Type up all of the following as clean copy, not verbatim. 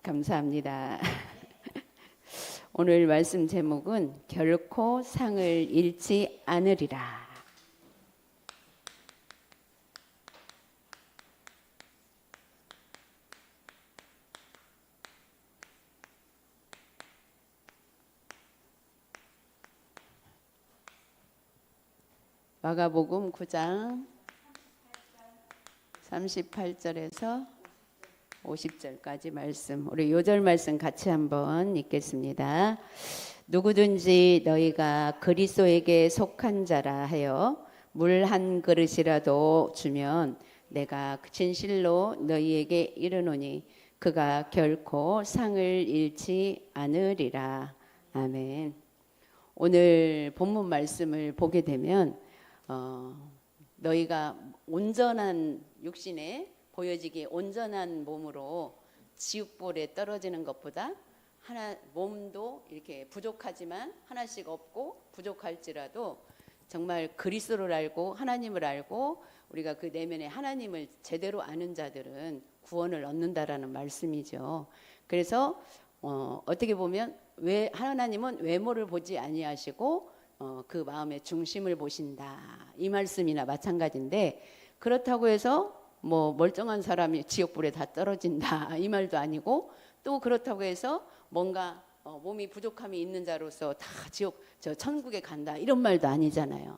감사합니다. 오늘 말씀 제목은 결코 상을 잃지 않으리라. 마가복음 9장 38절에서 50절까지 말씀, 우리 요절 말씀 같이 한번 읽겠습니다. 누구든지 너희가 그리스도에게 속한 자라 하여 물 한 그릇이라도 주면 내가 진실로 너희에게 이르노니 그가 결코 상을 잃지 않으리라. 아멘. 오늘 본문 말씀을 보게 되면 너희가 온전한 육신에 보여지기 온전한 몸으로 지옥불에 떨어지는 것보다 몸도 이렇게 부족하지만 하나씩 없고 부족할지라도 정말 그리스도를 알고 하나님을 알고 우리가 그 내면에 하나님을 제대로 아는 자들은 구원을 얻는다라는 말씀이죠. 그래서 어떻게 보면 하나님은 외모를 보지 아니하시고 그 마음의 중심을 보신다, 이 말씀이나 마찬가지인데, 그렇다고 해서 뭐 멀쩡한 사람이 지옥불에 다 떨어진다, 이 말도 아니고, 또 그렇다고 해서 뭔가 몸이 부족함이 있는 자로서 다 천국에 간다, 이런 말도 아니잖아요.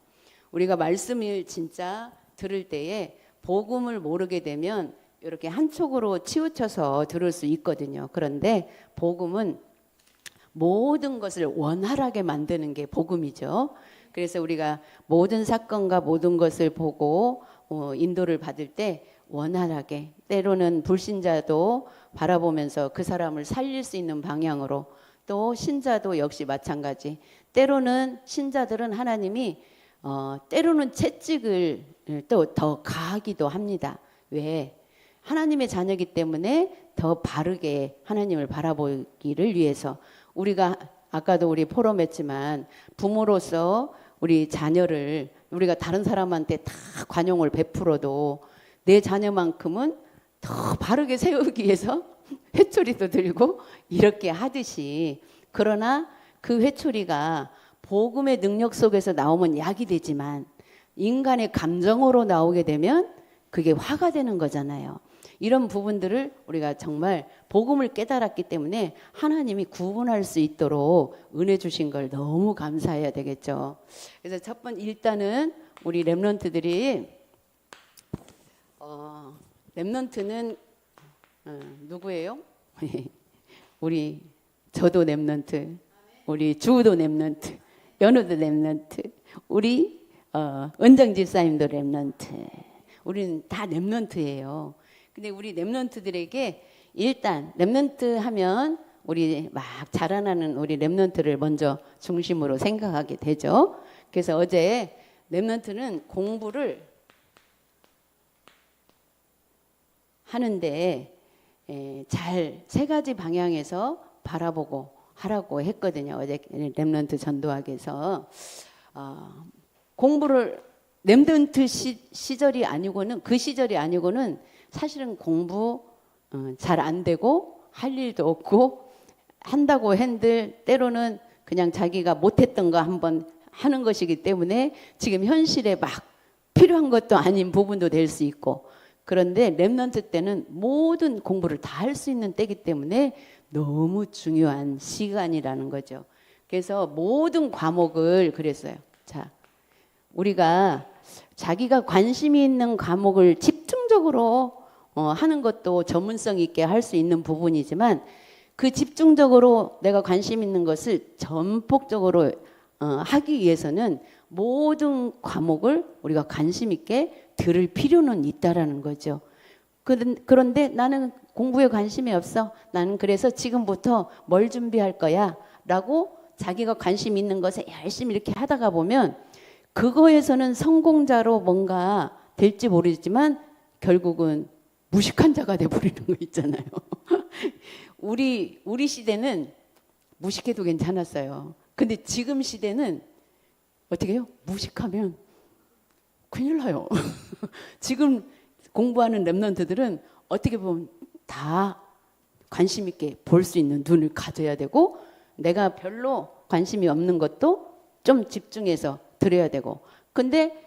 우리가 말씀을 진짜 들을 때에 복음을 모르게 되면 이렇게 한쪽으로 치우쳐서 들을 수 있거든요. 그런데 복음은 모든 것을 원활하게 만드는 게 복음이죠. 그래서 우리가 모든 사건과 모든 것을 보고 인도를 받을 때 원활하게, 때로는 불신자도 바라보면서 그 사람을 살릴 수 있는 방향으로, 또 신자도 역시 마찬가지. 때로는 신자들은 하나님이 때로는 채찍을 또 더 가하기도 합니다. 왜? 하나님의 자녀이기 때문에 더 바르게 하나님을 바라보기를 위해서. 우리가 아까도 우리 포럼했지만 부모로서 우리 자녀를 우리가 다른 사람한테 다 관용을 베풀어도 내 자녀만큼은 더 바르게 세우기 위해서 회초리도 들고 이렇게 하듯이, 그러나 그 회초리가 복음의 능력 속에서 나오면 약이 되지만 인간의 감정으로 나오게 되면 그게 화가 되는 거잖아요. 이런 부분들을 우리가 정말 복음을 깨달았기 때문에 하나님이 구분할 수 있도록 은혜 주신 걸 너무 감사해야 되겠죠. 그래서 첫 번째, 일단은 우리 렘넌트들이 렘넌트는 누구예요? 저도 렘넌트, 우리 주우도 렘넌트, 연우도 렘넌트, 우리 은정 집사님도 렘넌트, 우리는 다 렘넌트예요. 근데 우리 렘넌트들에게 일단 렘넌트 하면 우리 막 자라나는 우리 렘넌트를 먼저 중심으로 생각하게 되죠. 그래서 어제 렘넌트는 공부를 하는데 잘 세 가지 방향에서 바라보고 하라고 했거든요. 어제 렘넌트 전도학에서 공부를 렘넌트 시절이 아니고는, 그 시절이 아니고는 사실은 공부 잘 안 되고 할 일도 없고, 한다고 한들 때로는 그냥 자기가 못했던 거 한번 하는 것이기 때문에 지금 현실에 막 필요한 것도 아닌 부분도 될 수 있고, 그런데 렘넌트 때는 모든 공부를 다 할 수 있는 때이기 때문에 너무 중요한 시간이라는 거죠. 그래서 모든 과목을 그랬어요. 자, 우리가 자기가 관심이 있는 과목을 집중적으로 하는 것도 전문성 있게 할 수 있는 부분이지만, 그 집중적으로 내가 관심 있는 것을 전폭적으로 하기 위해서는 모든 과목을 우리가 관심 있게 들을 필요는 있다라는 거죠. 그런데 나는 공부에 관심이 없어, 나는 그래서 지금부터 뭘 준비할 거야 라고 자기가 관심 있는 것에 열심히 이렇게 하다가 보면 그거에서는 성공자로 뭔가 될지 모르지만 결국은 무식한 자가 돼버리는 거 있잖아요. 우리 시대는 무식해도 괜찮았어요. 근데 지금 시대는 어떻게 해요? 무식하면 큰일 나요. 지금 공부하는 렘넌트들은 어떻게 보면 다 관심 있게 볼 수 있는 눈을 가져야 되고, 내가 별로 관심이 없는 것도 좀 집중해서 들어야 되고. 근데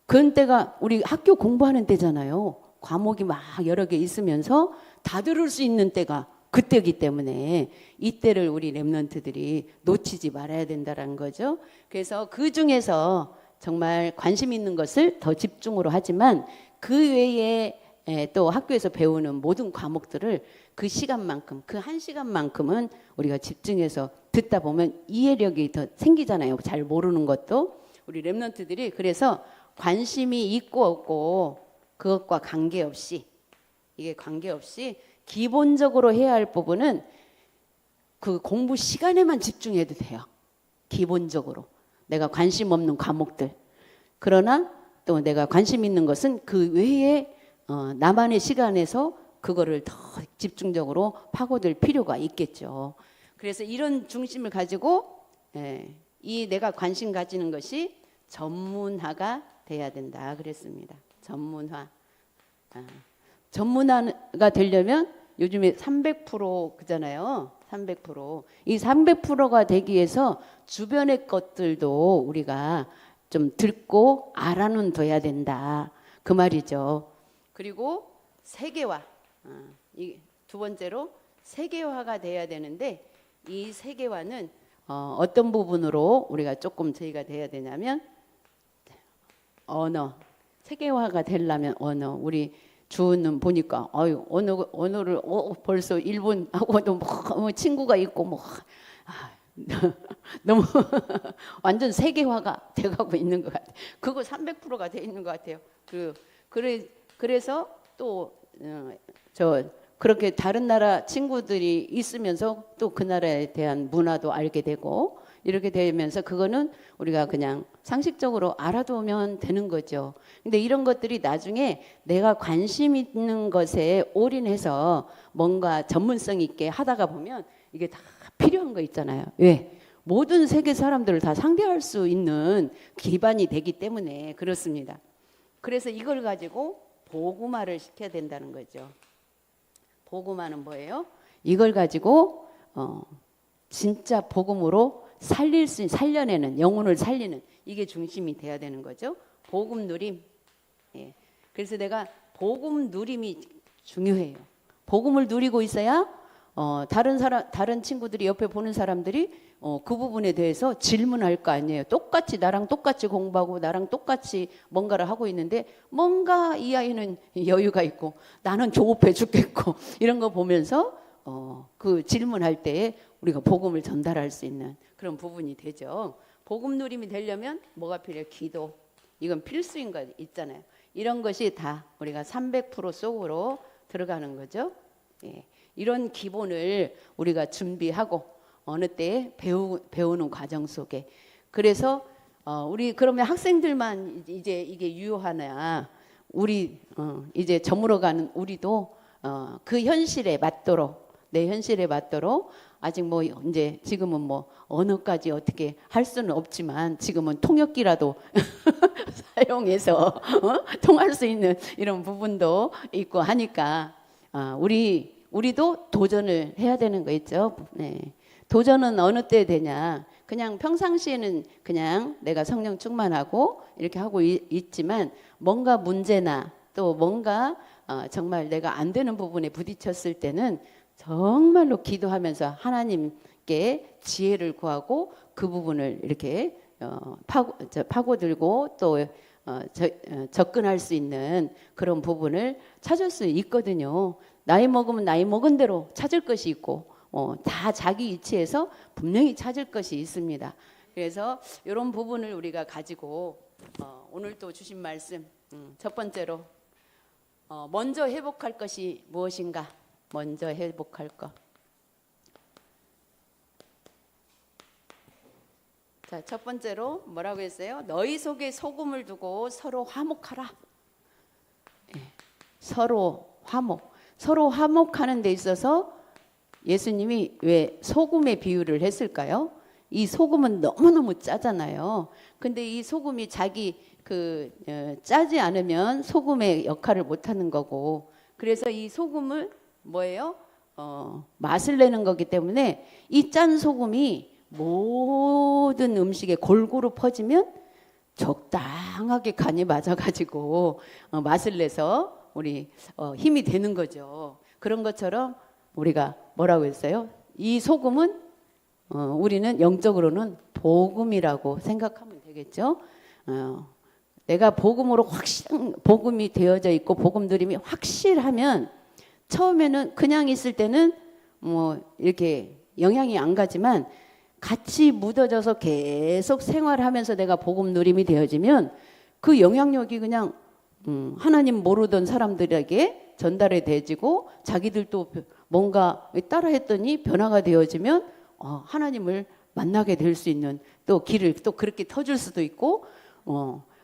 그런 때가 우리 학교 공부하는 때잖아요. 과목이 막 여러 개 있으면서 다 들을 수 있는 때가 그때이기 때문에 이때를 우리 랩런트들이 놓치지 말아야 된다는 거죠. 그래서 그 중에서 정말 관심 있는 것을 더 집중으로 하지만 그 외에 또 학교에서 배우는 모든 과목들을 그 시간만큼, 그 한 시간만큼은 우리가 집중해서 듣다 보면 이해력이 더 생기잖아요. 잘 모르는 것도. 우리 랩런트들이 그래서 관심이 있고 없고 그것과 관계없이, 이게 관계없이 기본적으로 해야 할 부분은 그 공부 시간에만 집중해도 돼요. 기본적으로. 내가 관심 없는 과목들. 그러나 또 내가 관심 있는 것은 그 외에 나만의 시간에서 그거를 더 집중적으로 파고들 필요가 있겠죠. 그래서 이런 중심을 가지고 이 내가 관심 가지는 것이 전문화가 돼야 된다 그랬습니다. 전문화. 전문화가 되려면 요즘에 300% 그잖아요. 300%. 이 300%가 되기 위해서 주변의 것들도 우리가 좀 듣고 알아는 둬야 된다. 그 말이죠. 그리고 세계화. 두 번째로 세계화가 돼야 되는데 이 세계화는 어떤 부분으로 우리가 조금 저희가 돼야 되냐면 언어. 세계화가 되려면 언어. 우리 주는 보니까 언어를 벌써 일본하고도 뭐 친구가 있고 뭐 너무 완전 세계화가 돼가고 있는 것 같아요. 그거 300%가 돼 있는 것 같아요. 그래서 또 그렇게 다른 나라 친구들이 있으면서 또 그 나라에 대한 문화도 알게 되고 이렇게 되면서 그거는 우리가 그냥 상식적으로 알아두면 되는 거죠. 근데 이런 것들이 나중에 내가 관심 있는 것에 올인해서 뭔가 전문성 있게 하다가 보면 이게 다 필요한 거 있잖아요. 왜? 모든 세계 사람들을 다 상대할 수 있는 기반이 되기 때문에 그렇습니다. 그래서 이걸 가지고 복음화를 시켜야 된다는 거죠. 복음화는 뭐예요? 이걸 가지고 진짜 복음으로 살려내는, 영혼을 살리는, 이게 중심이 돼야 되는 거죠. 복음 누림. 예. 그래서 내가 복음 누림이 중요해요. 복음을 누리고 있어야 다른 친구들이 옆에 보는 사람들이 그 부분에 대해서 질문할 거 아니에요. 나랑 똑같이 공부하고 나랑 똑같이 뭔가를 하고 있는데 뭔가 이 아이는 여유가 있고 나는 조급해 죽겠고 이런 거 보면서 그 질문할 때에 우리가 복음을 전달할 수 있는 그런 부분이 되죠. 복음 누림이 되려면 뭐가 필요해요? 기도. 이건 필수인 거 있잖아요. 이런 것이 다 우리가 300% 속으로 들어가는 거죠. 예. 이런 기본을 우리가 준비하고 어느 때에 배우는 과정 속에. 그래서 우리 그러면 학생들만 이제 이게 유효하냐? 우리 이제 저물어 가는 우리도 그 현실에 맞도록, 내 현실에 맞도록 아직 뭐 이제 지금은 뭐 언어까지 어떻게 할 수는 없지만 지금은 통역기라도 사용해서 통할 수 있는 이런 부분도 있고 하니까 우리도 도전을 해야 되는 거 있죠. 네. 도전은 어느 때 되냐? 그냥 평상시에는 그냥 내가 성령 충만하고 이렇게 하고 있지만 뭔가 문제나 또 뭔가 정말 내가 안 되는 부분에 부딪혔을 때는 정말로 기도하면서 하나님께 지혜를 구하고 그 부분을 이렇게 파고들고 또 접근할 수 있는 그런 부분을 찾을 수 있거든요. 나이 먹으면 나이 먹은 대로 찾을 것이 있고 다 자기 위치에서 분명히 찾을 것이 있습니다. 그래서 이런 부분을 우리가 가지고 오늘 또 주신 말씀 첫 번째로 먼저 회복할 것이 무엇인가? 먼저 회복할 것. 자, 첫 번째로 뭐라고 했어요? 너희 속에 소금을 두고 서로 화목하라. 예, 서로 화목하는 데 있어서 예수님이 왜 소금의 비유를 했을까요? 이 소금은 너무너무 짜잖아요. 근데 이 소금이 자기 짜지 않으면 소금의 역할을 못 하는 거고, 그래서 이 소금을 뭐예요? 맛을 내는 거기 때문에 이 짠 소금이 모든 음식에 골고루 퍼지면 적당하게 간이 맞아가지고 맛을 내서 우리 힘이 되는 거죠. 그런 것처럼 우리가 뭐라고 했어요? 이 소금은 우리는 영적으로는 복음이라고 생각하면 되겠죠. 내가 복음으로 복음이 되어져 있고 복음 드림이 확실하면 처음에는 그냥 있을 때는 뭐 이렇게 영향이 안 가지만 같이 묻어져서 계속 생활하면서 내가 복음 누림이 되어지면 그 영향력이 그냥 하나님 모르던 사람들에게 전달이 되지고 자기들도 뭔가 따라했더니 변화가 되어지면 하나님을 만나게 될 수 있는 또 길을 또 그렇게 터줄 수도 있고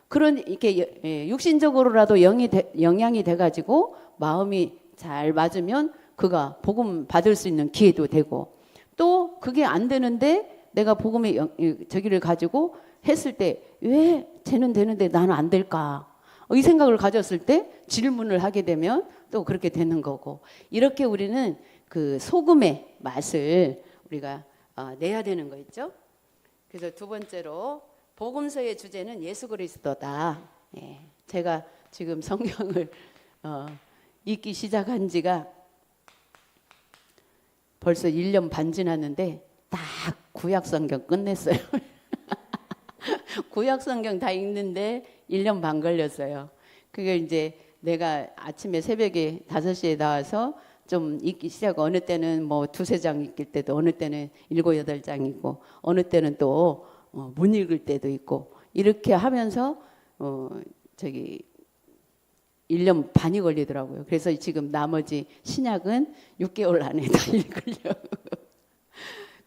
그런 이렇게 육신적으로라도 영향이 돼가지고 마음이 잘 맞으면 그가 복음 받을 수 있는 기회도 되고 또 그게 안 되는데 내가 복음의 저기를 가지고 했을 때 왜 쟤는 되는데 나는 안 될까? 이 생각을 가졌을 때 질문을 하게 되면 또 그렇게 되는 거고 이렇게 우리는 그 소금의 맛을 우리가 내야 되는 거 있죠. 그래서 두 번째로 복음서의 주제는 예수 그리스도다. 예, 제가 지금 성경을 읽기 시작한 지가 벌써 1년 반 지났는데 딱 구약 성경 끝냈어요. 구약 성경 다 읽는데 1년 반 걸렸어요. 그게 이제 내가 아침에 새벽에 5시에 나와서 좀 읽기 시작. 어느 때는 뭐 2-3장 읽을 때도 어느 때는 7-8장 읽고 어느 때는 또 못 읽을 때도 있고 이렇게 하면서 저기 1년 반이 걸리더라고요. 그래서 지금 나머지 신약은 6개월 안에 다 읽으려고.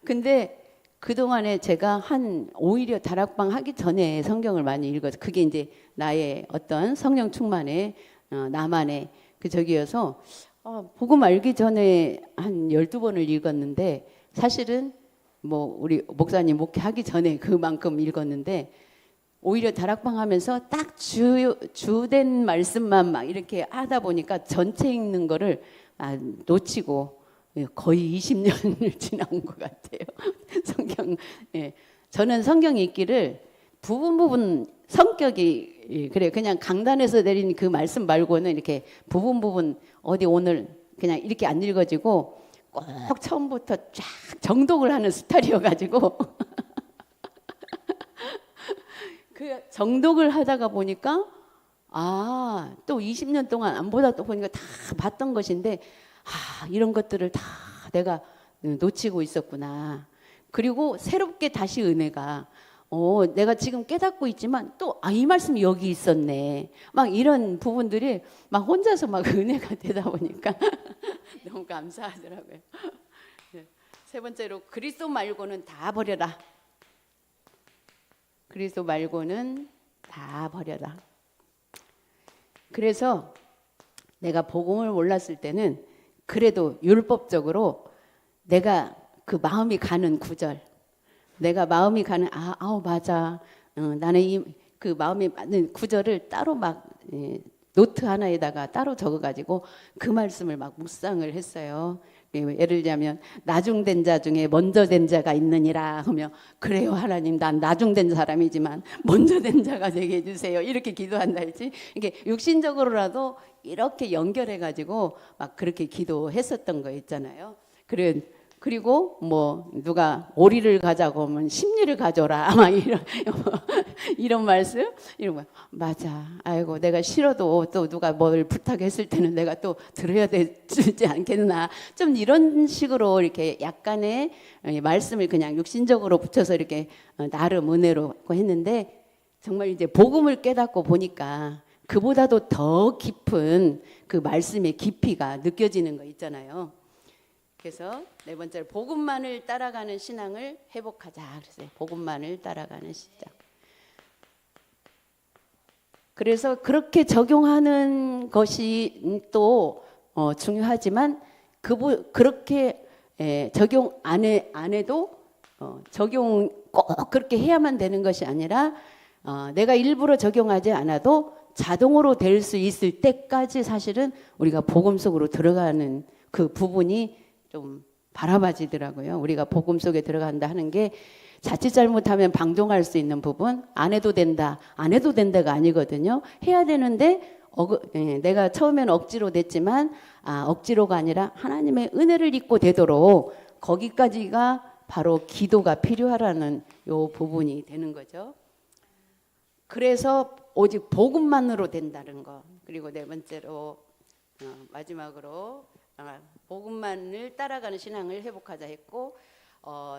근데 그동안에 제가 오히려 다락방 하기 전에 성경을 많이 읽어서 그게 이제 나의 어떤 성령 충만의 나만의 그 저기여서 복음 알기 전에 한 12번을 읽었는데 사실은 뭐 우리 목사님 목회하기 전에 그만큼 읽었는데 오히려 다락방 하면서 딱 주된 말씀만 막 이렇게 하다 보니까 전체 읽는 거를 놓치고 거의 20년을 지난 것 같아요. 성경, 예. 저는 성경 읽기를 부분 성격이 그래요. 그냥 강단에서 내린 그 말씀 말고는 이렇게 부분 어디 오늘 그냥 이렇게 안 읽어지고 꼭 처음부터 쫙 정독을 하는 스타일이어가지고 그 정독을 하다가 보니까 또 20년 동안 안 보다 또 보니까 다 봤던 것인데 이런 것들을 다 내가 놓치고 있었구나. 그리고 새롭게 다시 은혜가 내가 지금 깨닫고 있지만 또 이 말씀이 여기 있었네. 막 이런 부분들이 막 혼자서 막 은혜가 되다 보니까 너무 감사하더라고요. 세 번째로 그리스도 말고는 다 버려라. 그리스도 말고는 다 버려라. 그래서 내가 복음을 몰랐을 때는 그래도 율법적으로 내가 그 마음이 가는 구절, 내가 마음이 가는 맞아. 나는 그 마음이 맞는 구절을 따로 막 노트 하나에다가 따로 적어가지고 그 말씀을 막 묵상을 했어요. 예를 들자면 나중된 자 중에 먼저 된 자가 있느니라 하며 그래요 하나님 난 나중된 사람이지만 먼저 된 자가 되게 해주세요 이렇게 기도한다 했지. 이게 육신적으로라도 이렇게 연결해가지고 막 그렇게 기도했었던 거 있잖아요. 그리고 뭐 누가 오리를 가자고 하면 십리를 가져라 막 이런 말씀 이런 거 맞아. 아이고 내가 싫어도 또 누가 뭘 부탁했을 때는 내가 또 들어야 되지 않겠나. 좀 이런 식으로 이렇게 약간의 말씀을 그냥 육신적으로 붙여서 이렇게 나름 은혜로 했는데 정말 이제 복음을 깨닫고 보니까 그보다도 더 깊은 그 말씀의 깊이가 느껴지는 거 있잖아요. 그래서 네 번째로 복음만을 따라가는 신앙을 회복하자. 그래서 복음만을 따라가는 신앙. 그래서 그렇게 적용하는 것이 또 중요하지만 그렇게 적용 안 해도 적용 꼭 그렇게 해야만 되는 것이 아니라 내가 일부러 적용하지 않아도 자동으로 될 수 있을 때까지 사실은 우리가 복음 속으로 들어가는 그 부분이 좀 바라봐지더라고요. 우리가 복음 속에 들어간다 하는 게 자칫 잘못하면 방종할 수 있는 부분, 안 해도 된다, 안 해도 된다가 아니거든요. 해야 되는데 내가 처음에는 억지로 됐지만 억지로가 아니라 하나님의 은혜를 입고 되도록 거기까지가 바로 기도가 필요하라는 요 부분이 되는 거죠. 그래서 오직 복음만으로 된다는 거. 그리고 네 번째로 마지막으로 복음만을 따라가는 신앙을 회복하자 했고,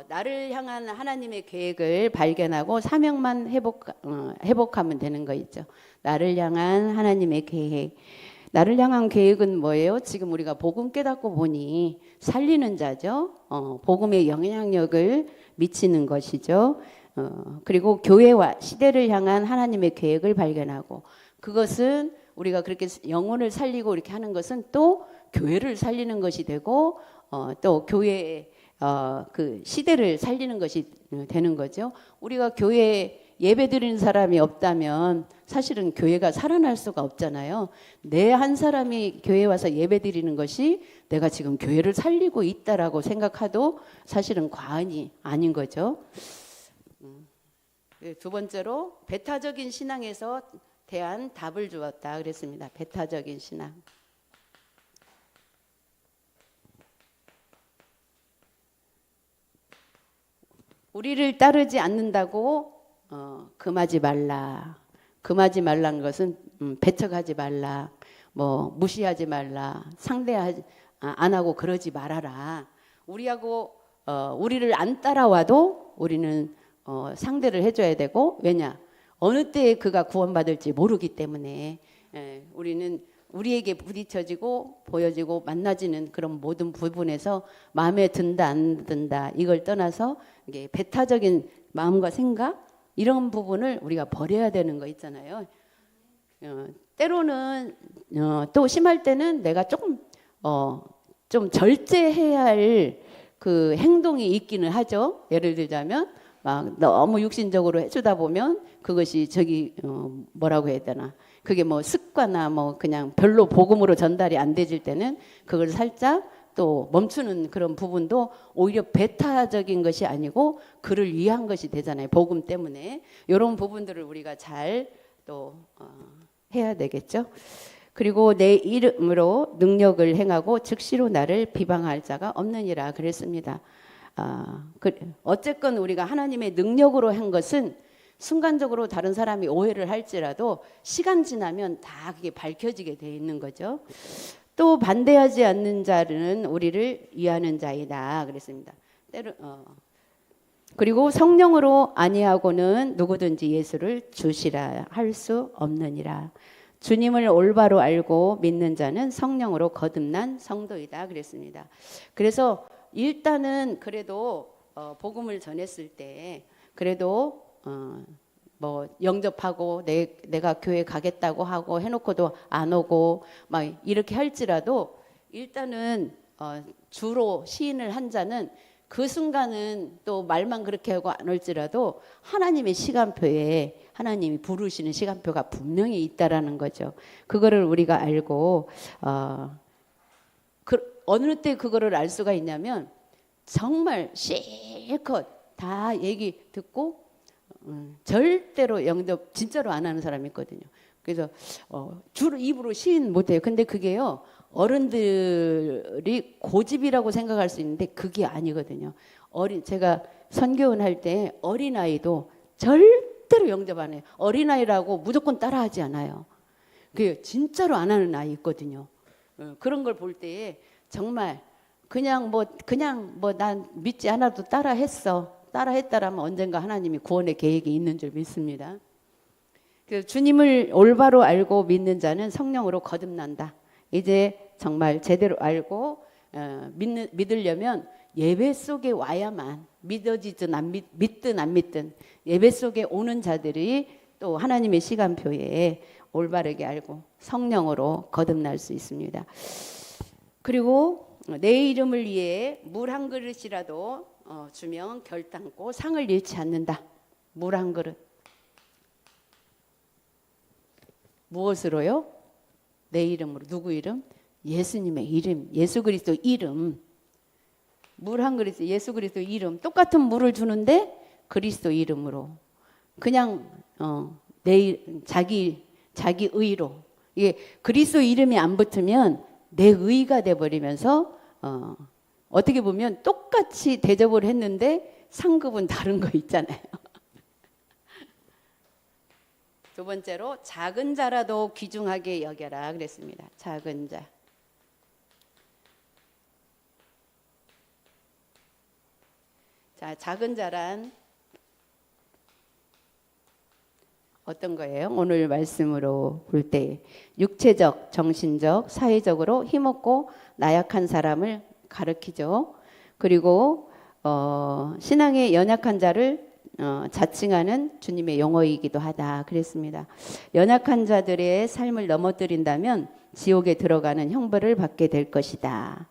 나를 향한 하나님의 계획을 발견하고 사명만 회복하면 되는 거 있죠. 나를 향한 하나님의 계획. 나를 향한 계획은 뭐예요? 지금 우리가 복음 깨닫고 보니 살리는 자죠. 복음의 영향력을 미치는 것이죠. 그리고 교회와 시대를 향한 하나님의 계획을 발견하고, 그것은 우리가 그렇게 영혼을 살리고 이렇게 하는 것은 또 교회를 살리는 것이 되고, 또 교회의 그 시대를 살리는 것이 되는 거죠. 우리가 교회에 예배 드리는 사람이 없다면 사실은 교회가 살아날 수가 없잖아요. 내 한 사람이 교회에 와서 예배 드리는 것이 내가 지금 교회를 살리고 있다라고 생각해도 사실은 과언이 아닌 거죠. 두 번째로 배타적인 신앙에서 대한 답을 주었다 그랬습니다. 배타적인 신앙. 우리를 따르지 않는다고 금하지 말라. 금하지 말라는 것은 배척하지 말라, 뭐 무시하지 말라, 상대하지 안 하고 그러지 말아라. 우리하고 우리를 안 따라와도 우리는 상대를 해줘야 되고, 왜냐? 어느 때에 그가 구원받을지 모르기 때문에 우리는 우리에게 부딪혀지고 보여지고 만나지는 그런 모든 부분에서 마음에 든다 안 든다 이걸 떠나서 이게 배타적인 마음과 생각 이런 부분을 우리가 버려야 되는 거 있잖아요. 때로는 또 심할 때는 내가 조금 좀 절제해야 할 그 행동이 있기는 하죠. 예를 들자면 막 너무 육신적으로 해주다 보면 그것이 뭐라고 해야 되나, 그게 뭐 습관이나 뭐 그냥 별로 복음으로 전달이 안 되질 때는 그걸 살짝 또 멈추는 그런 부분도 오히려 배타적인 것이 아니고 그를 위한 것이 되잖아요. 복음 때문에. 이런 부분들을 우리가 잘 또 해야 되겠죠. 그리고 내 이름으로 능력을 행하고 즉시로 나를 비방할 자가 없느니라 그랬습니다. 어쨌건 우리가 하나님의 능력으로 한 것은 순간적으로 다른 사람이 오해를 할지라도 시간 지나면 다 그게 밝혀지게 돼 있는 거죠. 또 반대하지 않는 자는 우리를 위하는 자이다 그랬습니다. 그리고 성령으로 아니하고는 누구든지 예수를 주시라 할 수 없느니라. 주님을 올바로 알고 믿는 자는 성령으로 거듭난 성도이다 그랬습니다. 그래서 일단은 그래도 복음을 전했을 때 그래도 뭐 영접하고 내가 교회 가겠다고 하고 해놓고도 안 오고 막 이렇게 할지라도 일단은 주로 시인을 한 자는 그 순간은 또 말만 그렇게 하고 안 올지라도 하나님의 시간표에 하나님이 부르시는 시간표가 분명히 있다라는 거죠. 그거를 우리가 알고 어느 때 그거를 알 수가 있냐면 정말 실컷 다 얘기 듣고 절대로 영접 진짜로 안 하는 사람이 있거든요. 그래서 주로 입으로 시인 못해요. 근데 그게요, 어른들이 고집이라고 생각할 수 있는데 그게 아니거든요. 제가 선교원 할 때 어린아이도 절대로 영접 안 해요. 어린아이라고 무조건 따라하지 않아요. 그 진짜로 안 하는 아이 있거든요. 그런 걸 볼 때에 정말 그냥 뭐 난 믿지 않아도 따라했다라면 언젠가 하나님이 구원의 계획이 있는 줄 믿습니다. 그래서 주님을 올바로 알고 믿는 자는 성령으로 거듭난다. 이제 정말 제대로 알고 믿으려면 예배 속에 와야만, 믿어지든 믿든 안 믿든 예배 속에 오는 자들이 또 하나님의 시간표에 올바르게 알고 성령으로 거듭날 수 있습니다. 그리고 내 이름을 위해 물 한 그릇이라도 주면 결단코 상을 잃지 않는다. 물 한 그릇. 무엇으로요? 내 이름으로. 누구 이름? 예수님의 이름, 예수 그리스도 이름. 물 한 그릇, 예수 그리스도 이름, 똑같은 물을 주는데 그리스도 이름으로 그냥 자기 의로, 이게 그리스도 이름이 안 붙으면 내 의가 돼 버리면서 어떻게 보면 똑같이 대접을 했는데 상급은 다른 거 있잖아요. 두 번째로 작은 자라도 귀중하게 여겨라 그랬습니다. 작은 자. 자, 작은 자란 어떤 거예요? 오늘 말씀으로 볼 때 육체적, 정신적, 사회적으로 힘없고 나약한 사람을 가리키죠. 그리고 신앙의 연약한 자를 자칭하는 주님의 용어이기도 하다 그랬습니다. 연약한 자들의 삶을 넘어뜨린다면 지옥에 들어가는 형벌을 받게 될 것이다.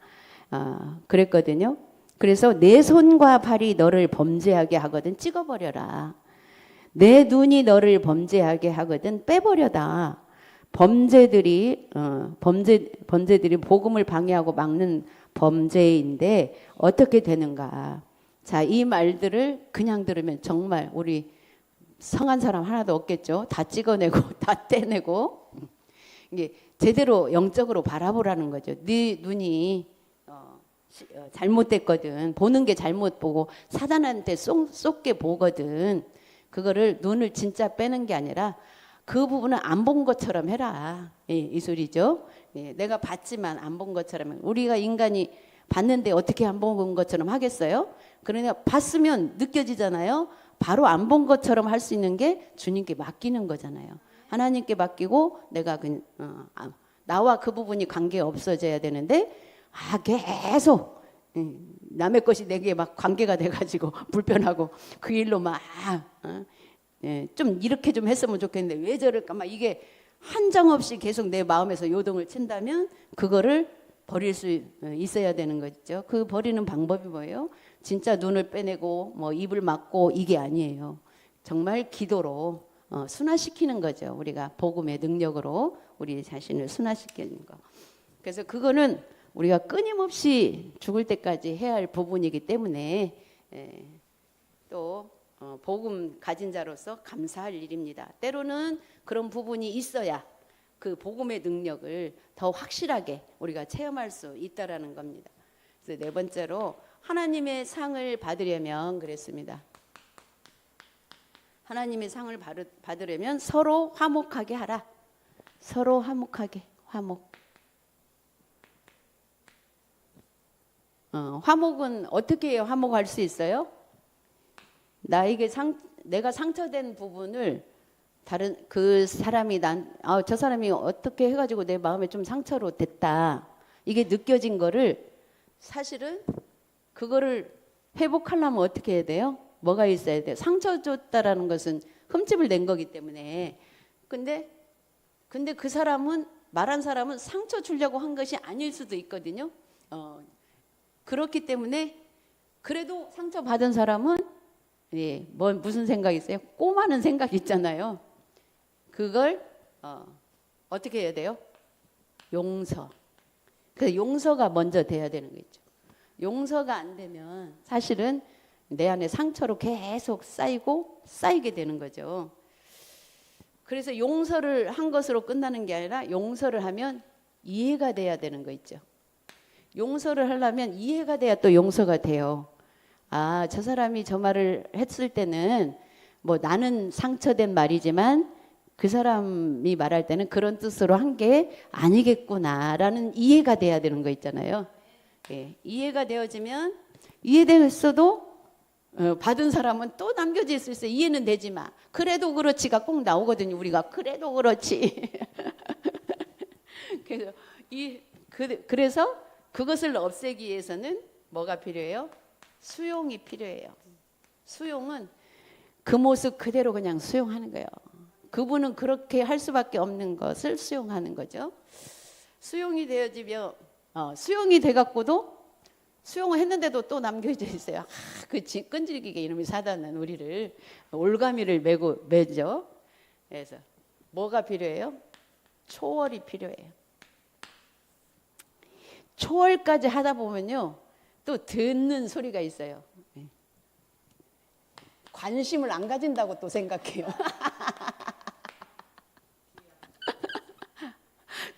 그랬거든요. 그래서 내 손과 발이 너를 범죄하게 하거든 찍어버려라. 내 눈이 너를 범죄하게 하거든 빼버려다. 범죄들이 복음을 방해하고 막는 범죄인데 어떻게 되는가? 자, 이 말들을 그냥 들으면 정말 우리 성한 사람 하나도 없겠죠. 다 찍어내고 다 떼내고 이게 제대로 영적으로 바라보라는 거죠. 네 눈이 잘못됐거든. 보는 게 잘못 보고 사단한테 쏟게 보거든. 그거를 눈을 진짜 빼는 게 아니라 그 부분은 안 본 것처럼 해라. 이 소리죠. 내가 봤지만 안 본 것처럼. 우리가 인간이 봤는데 어떻게 안 본 것처럼 하겠어요? 그러니까 봤으면 느껴지잖아요. 바로 안 본 것처럼 할 수 있는 게 주님께 맡기는 거잖아요. 하나님께 맡기고 내가 나와 그 부분이 관계 없어져야 되는데 계속 남의 것이 내게 막 관계가 돼가지고 불편하고 그 일로 막 좀 이렇게 좀 했으면 좋겠는데 왜 저럴까 막 이게 한정없이 계속 내 마음에서 요동을 친다면 그거를 버릴 수 있어야 되는 거죠. 그 버리는 방법이 뭐예요? 진짜 눈을 빼내고 뭐 입을 막고 이게 아니에요. 정말 기도로 순화시키는 거죠. 우리가 복음의 능력으로 우리 자신을 순화시키는 거. 그래서 그거는 우리가 끊임없이 죽을 때까지 해야 할 부분이기 때문에 또 복음 가진 자로서 감사할 일입니다. 때로는 그런 부분이 있어야 그 복음의 능력을 더 확실하게 우리가 체험할 수 있다라는 겁니다. 그래서 네 번째로 하나님의 상을 받으려면 그랬습니다. 하나님의 상을 받으려면 서로 화목하게 하라. 서로 화목하게, 화목. 화목은 어떻게 화목할 수 있어요? 나에게 내가 상처된 부분을 다른 그 사람이 저 사람이 어떻게 해가지고 내 마음에 좀 상처로 됐다. 이게 느껴진 거를 사실은 그거를 회복하려면 어떻게 해야 돼요? 뭐가 있어야 돼요? 상처 줬다라는 것은 흠집을 낸 거기 때문에. 근데 그 사람은 말한 사람은 상처 주려고 한 것이 아닐 수도 있거든요. 그렇기 때문에 그래도 상처 받은 사람은 무슨 생각이 있어요? 꼬마는 생각이 있잖아요. 그걸 어떻게 해야 돼요? 용서. 그래서 용서가 먼저 돼야 되는 거죠. 용서가 안 되면 사실은 내 안에 상처로 계속 쌓이게 되는 거죠. 그래서 용서를 한 것으로 끝나는 게 아니라 용서를 하면 이해가 돼야 되는 거 있죠. 용서를 하려면 이해가 돼야 또 용서가 돼요. 저 사람이 저 말을 했을 때는 뭐 나는 상처된 말이지만 그 사람이 말할 때는 그런 뜻으로 한 게 아니겠구나라는 이해가 돼야 되는 거 있잖아요. 이해가 되어지면 이해됐어도 받은 사람은 또 남겨질 수 있어요. 이해는 되지만 그래도 그렇지가 꼭 나오거든요. 우리가 그래도 그렇지. 그래서 그것을 없애기 위해서는 뭐가 필요해요? 수용이 필요해요. 수용은 그 모습 그대로 그냥 수용하는 거예요. 그분은 그렇게 할 수밖에 없는 것을 수용하는 거죠. 수용이 되어지면 수용이 돼갖고도 수용을 했는데도 또 남겨져 있어요. 그 끈질기게 이놈이 사단은 우리를 올가미를 매죠. 그래서 뭐가 필요해요? 초월이 필요해요. 초월까지 하다 보면요, 또 듣는 소리가 있어요. 관심을 안 가진다고 또 생각해요.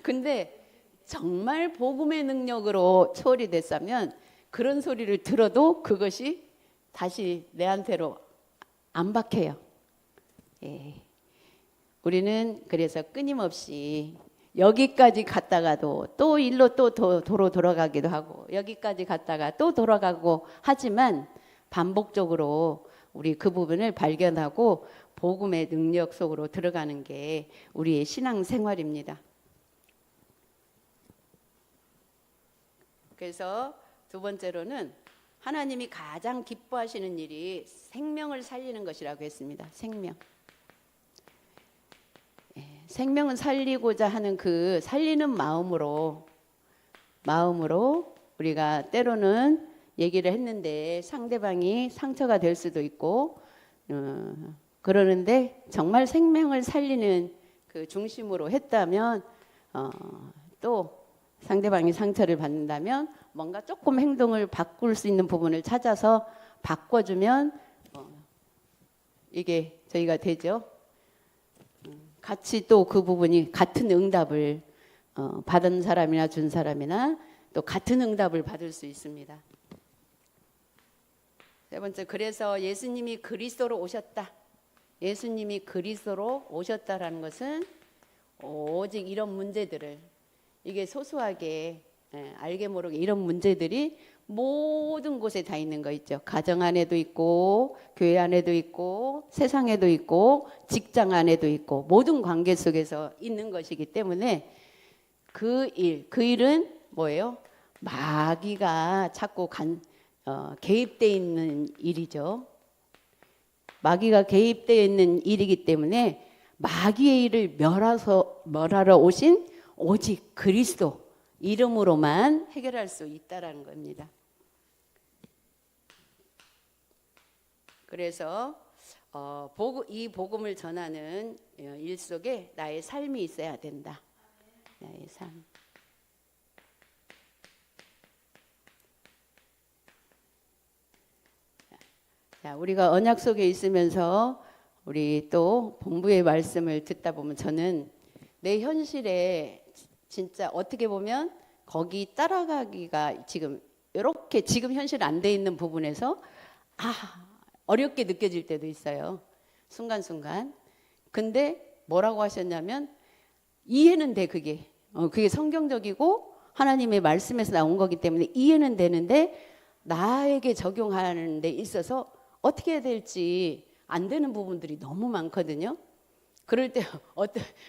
근데 정말 복음의 능력으로 처리됐다면 그런 소리를 들어도 그것이 다시 내한테로 안 박혀요. 예. 우리는 그래서 끊임없이 여기까지 갔다가도 또 일로 또 도로 돌아가기도 하고 여기까지 갔다가 또 돌아가고 하지만 반복적으로 우리 그 부분을 발견하고 복음의 능력 속으로 들어가는 게 우리의 신앙 생활입니다. 그래서 두 번째로는 하나님이 가장 기뻐하시는 일이 생명을 살리는 것이라고 했습니다. 생명. 생명을 살리고자 하는 그 살리는 마음으로 우리가 때로는 얘기를 했는데 상대방이 상처가 될 수도 있고 그러는데 정말 생명을 살리는 그 중심으로 했다면 또 상대방이 상처를 받는다면 뭔가 조금 행동을 바꿀 수 있는 부분을 찾아서 바꿔주면 이게 저희가 되죠. 같이 또 그 부분이 같은 응답을 받은 사람이나 준 사람이나 또 같은 응답을 받을 수 있습니다. 세 번째, 그래서 예수님이 그리스도로 오셨다. 예수님이 그리스도로 오셨다라는 것은 오직 이런 문제들을 이게 소소하게 알게 모르게 이런 문제들이 모든 곳에 다 있는 거 있죠. 가정 안에도 있고 교회 안에도 있고 세상에도 있고 직장 안에도 있고 모든 관계 속에서 있는 것이기 때문에 그 일은 뭐예요? 마귀가 자꾸 개입되어 있는 일이죠. 마귀가 개입되어 있는 일이기 때문에 마귀의 일을 멸하러 오신 오직 그리스도 이름으로만 해결할 수 있다라는 겁니다. 그래서 이 복음을 전하는 일 속에 나의 삶이 있어야 된다. 나의 삶. 자, 우리가 언약 속에 있으면서 우리 또 본부의 말씀을 듣다 보면 저는 내 현실에 진짜 어떻게 보면 거기 따라가기가 지금 이렇게 지금 현실 안 돼 있는 부분에서 어렵게 느껴질 때도 있어요. 순간순간. 근데 뭐라고 하셨냐면 이해는 돼 그게. 그게 성경적이고 하나님의 말씀에서 나온 거기 때문에 이해는 되는데 나에게 적용하는 데 있어서 어떻게 해야 될지 안 되는 부분들이 너무 많거든요. 그럴 때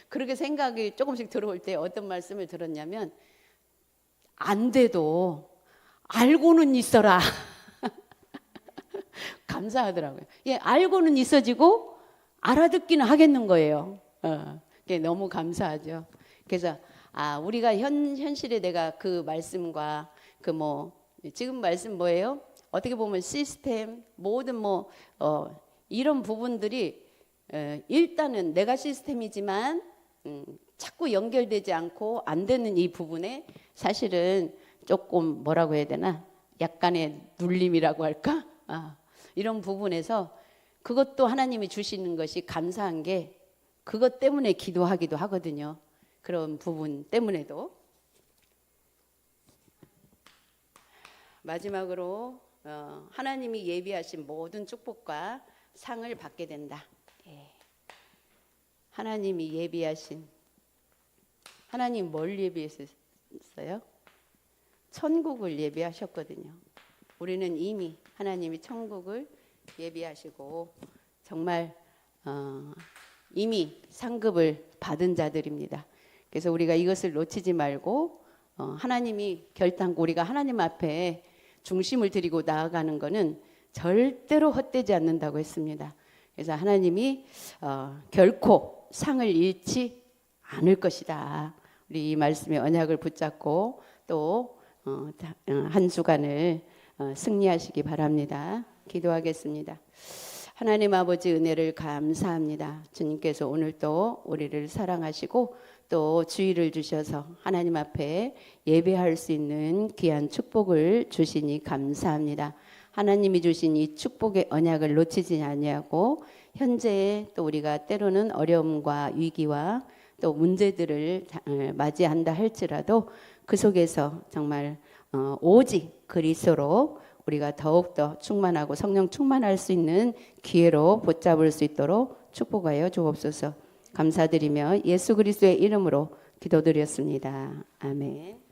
그렇게 생각이 조금씩 들어올 때 어떤 말씀을 들었냐면 안 돼도 알고는 있어라. 감사하더라고요. 예, 알고는 있어지고 알아듣기는 하겠는 거예요. 그게 너무 감사하죠. 그래서 우리가 현실에 내가 그 말씀과 지금 말씀 뭐예요? 어떻게 보면 시스템 모든 이런 부분들이 일단은 내가 시스템이지만 자꾸 연결되지 않고 안 되는 이 부분에 사실은 조금 뭐라고 해야 되나 약간의 눌림이라고 할까? 이런 부분에서 그것도 하나님이 주시는 것이 감사한 게 그것 때문에 기도하기도 하거든요. 그런 부분 때문에도. 마지막으로 하나님이 예비하신 모든 축복과 상을 받게 된다. 하나님이 예비하신 하나님 뭘 예비했어요? 천국을 예비하셨거든요. 우리는 이미 하나님이 천국을 예비하시고 정말 이미 상급을 받은 자들입니다. 그래서 우리가 이것을 놓치지 말고 하나님이 결단코 우리가 하나님 앞에 중심을 드리고 나아가는 것은 절대로 헛되지 않는다고 했습니다. 그래서 하나님이 결코 상을 잃지 않을 것이다. 우리 이 말씀의 언약을 붙잡고 또 한 주간을 승리하시기 바랍니다. 기도하겠습니다. 하나님 아버지 은혜를 감사합니다. 주님께서 오늘도 우리를 사랑하시고 또 주의를 주셔서 하나님 앞에 예배할 수 있는 귀한 축복을 주시니 감사합니다. 하나님이 주신 이 축복의 언약을 놓치지 아니하고 현재 또 우리가 때로는 어려움과 위기와 또 문제들을 맞이한다 할지라도 그 속에서 정말 오직 그리스도로 우리가 더욱더 충만하고 성령 충만할 수 있는 기회로 붙잡을 수 있도록 축복하여 주옵소서. 감사드리며 예수 그리스도의 이름으로 기도드렸습니다. 아멘.